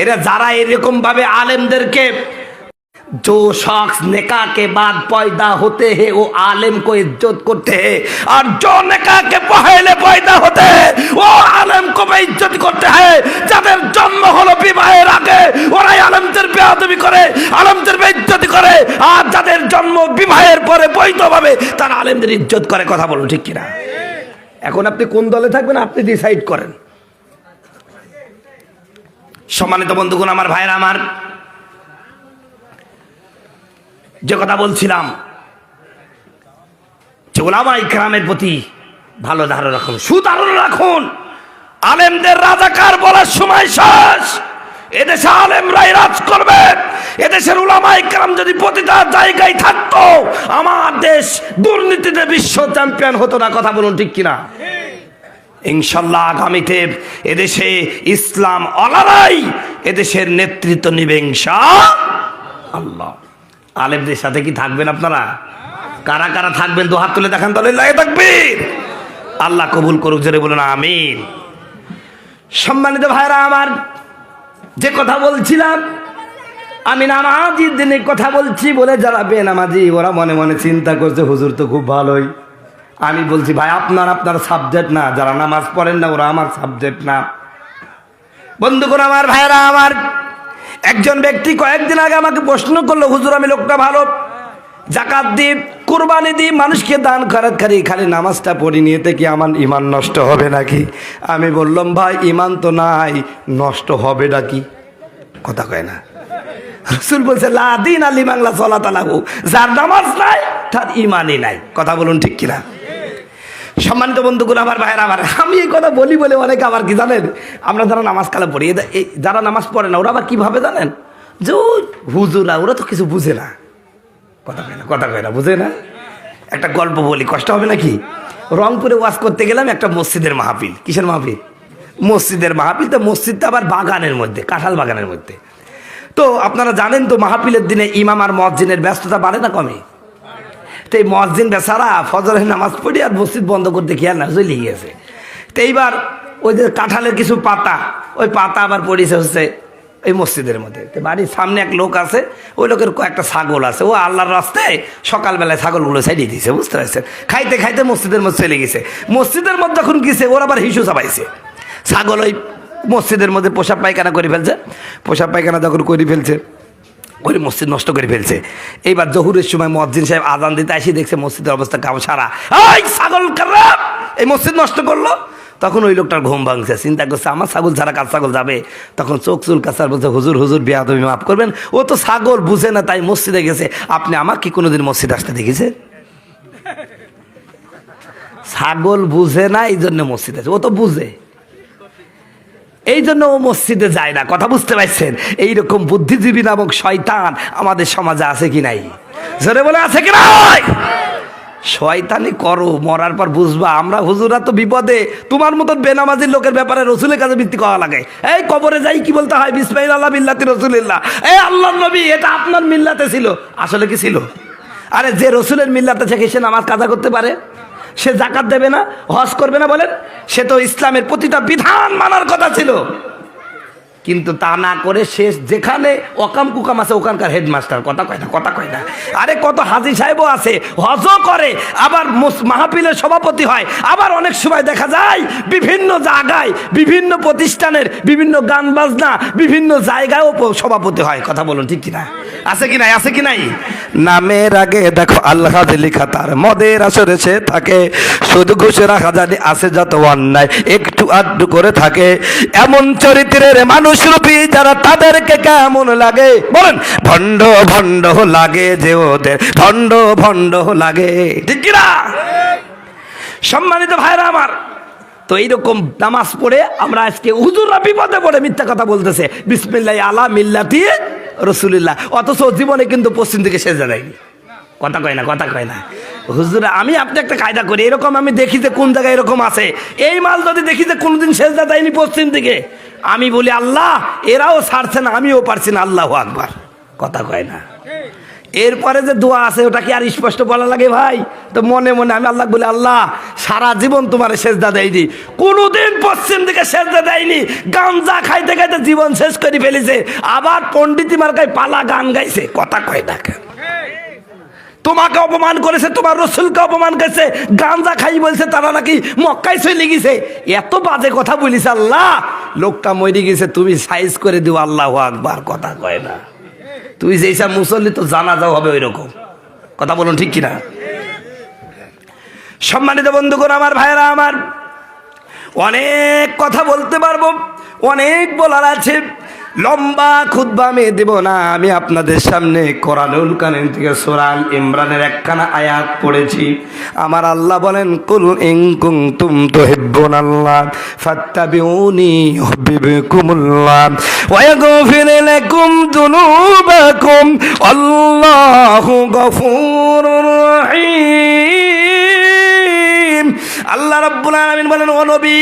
এরা যারা এরকম ভাবে আলেমদেরকে जो शख्स निकाह के बाद पैदा होते हैं वो आलिम को इज्जत करते हैं और जो निकाह के पहले पैदा होते हैं वो आलिम को बेइज्जत करते हैं। যাদের জন্ম হলো বিবাহের আগে ওরাই আলেমদের বেয়াদবি করে, আলেমদের বেইজ্জতি করে, আর যাদের জন্ম বিবাহের পরে বৈধভাবে তারা আলেমদের ইজ্জত করে। কথা বলুন ঠিক কিনা? এখন আপনি কোন দলে থাকবেন আপনি ডিসাইড করেন। সম্মানিত বন্ধুগণ, আমার ভাইরা আমার, যে কথা বলছিলাম যে উলামায়ে কেরামের প্রতি ভালো ধারণা রাখুন, সুধারণা রাখুন। আলেমদের রাজাকার বলার সময় শেষ। এদেশে আলেমরাই রাজ করবে। এদেশের উলামায়ে কেরাম যদি প্রতিটা জায়গায় থাকতো আমার দেশ দুর্নীতিতে বিশ্ব চ্যাম্পিয়ন হতো না। কথা বলুন ঠিক কিনা? ইনশাল্লাহ আগামীতে এদেশে ইসলাম ওলামাই এদেশের নেতৃত্ব নিবে ইনশাআল্লাহ। আলেমদের সাথে কি থাকবেন আপনারা? কারা কারা থাকবেন দু হাত তুলে দেখান, তাহলে লাগে তাকবীর। আল্লাহ কবুল করুক, জোরে বলুন আমিন। সম্মানিত ভাইরা আমার, যে কথা বলছিলাম, আমি নামাজির দিনে কথা বলছি বলে যারা বেনামাজি ওরা মনে মনে চিন্তা করছে হুজুর তো খুব ভালোই। আমি বলছি ভাই আপনার সাবজেক্ট না, যারা নামাজ পড়েন না ওরা আমার সাবজেক্ট না। বন্ধুগণ আমার, ভাইরা আমার, একজন ব্যক্তি কয়েকদিন আগে আমাকে প্রশ্ন করলো, হুজুর আমি লোকটা ভালো, যাকাত দিই, কুরবানি দিই, মানুষকে দান খয়রাত করি, খালি নামাজটা পড়ি নিয়ে কি আমার ইমান নষ্ট হবে নাকি? আমি বললাম ভাই ইমান তো নাই, নষ্ট হবে নাকি? কথা কয় না। রাসূল বলছে লা দিন লিমান লা সালাতা লাহু, যার নামাজ নাই তার ইমানই নাই। কথা বলুন ঠিক কিনা? সম্মানিত বন্ধুগুলো আমার, ভাইরা আমার, আমি এই কথা বলি বলে অনেকে আবার কি জানেন, আমরা যারা নামাজ কালা পড়ি, যারা নামাজ পড়ে না ওরা আবার কিভাবে জানেন যে হুজুরা ওরা তো কিছু বুঝে না। কথা কয় না, বুঝে না। একটা গল্প বলি, কষ্ট হবে নাকি? রংপুরে ওয়াজ করতে গেলাম একটা মসজিদের মাহফিল। কিসের মাহফিল? মসজিদের মাহফিল। তো মসজিদটা আবার বাগানের মধ্যে, কাঁঠাল বাগানের মধ্যে। তো আপনারা জানেন তো মাহফিলের দিনে ইমাম আর মুয়াজ্জিনের ব্যস্ততা বাড়ে না কমে? তো এই মুয়াজ্জিন বেচারা ফজরের নামাজ পড়ি আর মসজিদ বন্ধ করতে খেয়াল না, চলে গিয়েছে। তো এইবার ওই যে কাঁঠালের কিছু পাতা, ওই পাতা আবার পড়েছে হচ্ছে এই মসজিদের মধ্যে। তো বাড়ির সামনে এক লোক আছে, ওই লোকের কয়েকটা ছাগল আছে, ও আল্লাহর রাস্তায় সকালবেলায় ছাগলগুলো ছাড়িয়ে দিয়েছে, বুঝতে পারছেন? খাইতে খাইতে মসজিদের মধ্যে চলে গেছে। মসজিদের মধ্যে যখন গেছে ওর আবার হিসু চাপাইছে। ছাগল ওই মসজিদের মধ্যে পোশাক পায়খানা করে ফেলছে। পোশাক পায়খানা যখন করে ফেলছে ওই মসজিদ নষ্ট করে ফেলছে। এইবার জহুরের সময় মুয়াজ্জিন সাহেব আজান দিতে এসে দেখছে মসজিদের অবস্থা কেমন সারা, এই ছাগল খারাপ, এই মসজিদ নষ্ট করলো। তখন ওই লোকটার ঘুম ভাঙছে, চিন্তা করছে আমার ছাগল ছাড়া কার ছাগল যাবে। তখন চোখ চুল কাছার বলছে হুজুর হুজুর বেয়াদবি মাফ করবেন, ও তো ছাগল বুঝে না তাই মসজিদে গেছে। আপনি আমার কি কোনোদিন মসজিদ আসতে দেখেছে? ছাগল বুঝে না এই জন্য মসজিদ আছে, ও তো বুঝে এই জন্য ও মসজিদে যায় না। কথা বুঝতে পারছেন? এইরকম বুদ্ধিজীবী নামক শয়তান আমাদের সমাজে আছে কি নাই? জোরে বলে আছে কি নাই? শয়তানি করো, মরার পর বুঝবা। আমরা হুজুরা তো বিপদে, তোমার মতন বেনামাজির লোকের ব্যাপারে রসুলের কাছে ভিত্তি করা লাগে। এই কবরে যাই কি বলতে হয়? বিসমিল্লাহ মিল্লাতি রাসূলিল্লাহ। এই আল্লাহর নবী, এটা আপনার মিল্লাতে ছিল। আসলে কি ছিল? আরে যে রসুলের মিল্লাতে থেকে সে নামাজ কাজা করতে পারে, সে যাকাত দেবে না, হজ করবে না, বলেন? সে তো ইসলামের প্রতিটা বিধান মানার কথা ছিল, কিন্তু তা না করে সে যেখানে অকাম কুকাম আছে ওখানকার হেডমাস্টার। কথা কয় না। আরে কত হাজি সাহেবও আছে, হজও করে, আবার মাহফিলের সভাপতি হয়। আবার অনেক সময় দেখা যায় বিভিন্ন জায়গায়, বিভিন্ন প্রতিষ্ঠানের বিভিন্ন গান বাজনা বিভিন্ন জায়গায়ও সভাপতি হয়। কথা বলুন ঠিক কিনা? আছে কি নাই? আছে কি নাই? নামের আগে দেখো আল্লাহ লেখা, তার মদের আসরে সে থাকে, শুধু ঘুষের হাজারি আছে যত অন্যায় একটু আধটু করে থাকে। এমন চরিত্রের মানুষ রূপী যারা, তাদেরকে কেমন লাগে বলেন? ভণ্ড ভণ্ড লাগে যে ওদের, ভণ্ড ভণ্ড লাগে, ঠিক কিনা? সম্মানিত ভাইরা আমার, তো এইরকম নামাজ পড়ে আমরা আজকে হুজুররা বিপদে পড়ে মিথ্যা কথা বলতেছে, বিসমিল্লাহ আলা মিল্লাতি রাসূলিল্লাহ, অথচ জীবনে কিন্তু পশ্চিম দিকে সেজদা দেয়নি। কথা কয় না। হুজুর আমি আপনি একটা কায়দা করি, এরকম আমি দেখি যে কোন জায়গায় এরকম আছে, এই মাল যদি দেখি যে কোনোদিন সেজদা দেয়নি পশ্চিম দিকে, আমি বলি আল্লাহ এরাও ছাড়ছে না, আমিও পারছি না, আল্লাহু আকবার। কথা কয় না। এরপরে যে দোয়া আছে ওটা কি আর স্পষ্ট বলা লাগে ভাই? তো মনে মনে আমি আল্লাহ বলি, আল্লাহ সারা জীবন তোমার সেজদা দেয়নি, কোনোদিন পশ্চিম দিকে সেজদা দেয়নি, গাঞ্জা খাইতে খাইতে জীবন শেষ করে ফেলেছে, আবার পণ্ডিতি মার্কায় পালা গান গাইছে, কথা কয় না কেন? তোমাকে অপমান করেছে, তোমার রসুলকে অপমান করেছে, গাঞ্জা খাই বলছে তারা নাকি মক্কায় চলে গেছে, এত বাজে কথা বলিস আল্লাহ, লোকটা মরে গেছে, তুমি সাইজ করে দিও, আল্লাহু আকবার, কথা কয় না। তুই যেসব মুসল্লি তো জানাজাও হবে ওই রকম, কথা বলুন ঠিক কিনা? সম্মানিত বন্ধুগণ আমার, ভাইরা আমার, অনেক কথা বলতে পারবো, অনেক বলার আছে, লম্বা খুতবা আমি দেব না। আমি আপনাদের সামনে কোরআনুল কারীম থেকে সূরা আল ইমরানের একখানা আয়াত পড়েছি। আমার আল্লাহ বলেন, কুল ইন কুনতুম তুহিব্বুনাল্লাহ ফাত্তাবিউনি ইউহিব্বুকুমুল্লাহ ওয়া ইয়াগফির লাকুম যুনুবাকুম আল্লাহু গফুরুর রহিম। আল্লাহ রাব্বুল আলামিন বলেন, ও নবী,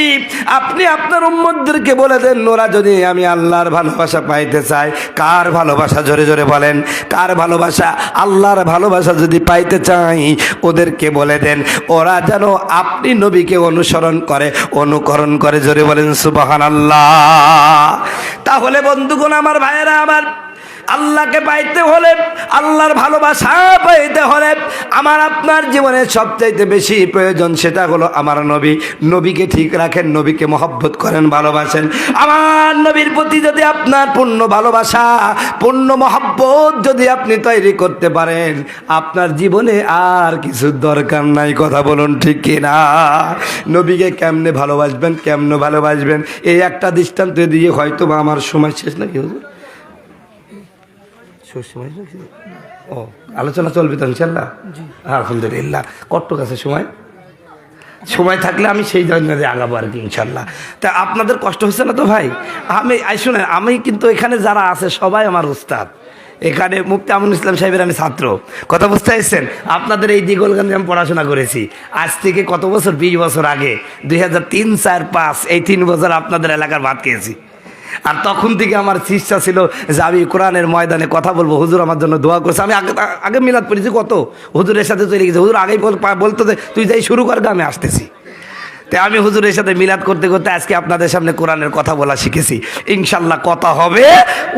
আপনি আপনার উম্মতদেরকে বলে দেন, ওরা যদি আমি আল্লাহর ভালোবাসা পাইতে চায়, কার ভালোবাসা, জোরে জোরে বলেন, কার ভালোবাসা? আল্লাহর ভালোবাসা যদি পাইতে চাই, ওদেরকে বলে দেন ওরা যেন আপনি নবীকে অনুসরণ করে, অনুকরণ করে, জোরে বলেন সুবহানাল্লাহ। তাহলে বন্ধুগণ আমার, ভাইয়েরা আমার, আল্লাহকে পাইতে হলে, আল্লাহর ভালোবাসা পাইতে হলে আমার আপনার জীবনে সবচাইতে বেশি প্রয়োজন সেটা হলো আমার নবী। নবীকে ঠিক রাখেন, নবীকে মহব্বত করেন, ভালোবাসেন। আমার নবীর প্রতি যদি আপনার পূর্ণ ভালোবাসা, পূর্ণ মহব্বত যদি আপনি তৈরি করতে পারেন, আপনার জীবনে আর কিছু দরকার নাই, কথা বলুন ঠিক কিনা? নবীকে কেমনে ভালোবাসবেন, কেমনে ভালোবাসবেন, এই একটা দৃষ্টান্ত দিয়ে হয়তো বা আমার সময় শেষ নাকি হুজুর? ও, আলোচনা চলবে তো ইনশাল্লাহ? আলহামদুলিল্লাহ। কত কাছে সময় থাকলে আমি সেই জন্য আগাবো আর কি ইনশাল্লাহ। তা আপনাদের কষ্ট হচ্ছে না তো ভাই? শুনেন, আমি কিন্তু এখানে যারা আছে সবাই আমার উস্তাদ। এখানে মুফতি আমিনুল ইসলাম সাহেবের আমি ছাত্র, কথা বুঝতে পারছেন? আপনাদের এই দিগলগঞ্জে আমি পড়াশোনা করেছি আজ থেকে কত বছর, 20 বছর আগে, 2003, 4, 5, এই 3 বছর আপনাদের এলাকার ভাত খেয়েছি। আর তখন থেকে আমার ইচ্ছা ছিল যে আমি কোরআনের ময়দানে কথা বলবো, হুজুর আমার জন্য দোয়া করছে। আমি আগে মিলাদ পড়েছি, কত হুজুরের সাথে চলে গেছে, হুজুর আগেই বলতো যে তুই যাই শুরু কর, আমি আসতেছি। তাই আমি হুজুরের সাথে মিলাদ করতে করতে আজকে আপনাদের সামনে কোরআনের কথা বলা শিখেছি। ইনশাল্লাহ কথা হবে,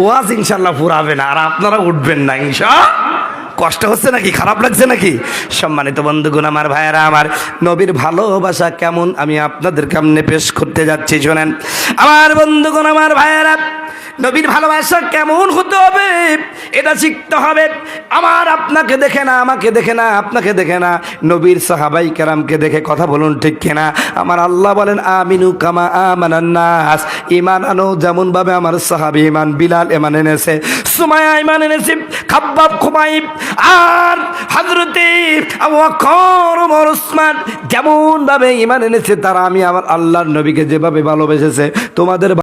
ওয়াজ ইনশাল্লাহ ফুরাবে না, আর আপনারা উঠবেন না ইনশাল্লাহ। কষ্ট হচ্ছে নাকি, খারাপ লাগছে নাকি? সম্মানিত বন্ধুগণ আমার, ভাইয়েরা আমার, নবীর ভালোবাসা কেমন আমি আপনাদের সামনে পেশ করতে যাচ্ছি, শোনেন আমার বন্ধুগণ আমার, ভাইয়েরা, নবীর ভালোবাসা কেমন হতে হবে এটা শিখতে হবে। আমার আপনাকে দেখে না, আমাকে দেখে না, আপনাকে দেখে না, নবীর সাহাবাই কেরামকে দেখে, কথা বলুন ঠিক কিনা? আমার আল্লাহ বলেন, আমিনু কামা আমানান নাস, ঈমান আনো যেমন ভাবে আমার সাহাবী ঈমান, বিলাল ঈমান এনেছে, সুমাইয়া ঈমান এনেছে, খাব্বাব, খুবাইব আর হযরতে আবু বকর, ওমর, উসমান যেমন ভাবে ঈমান এনেছে, তারা আমি আমার আল্লাহর নবীকে যেভাবে ভালোবেসেছে, তোমাদের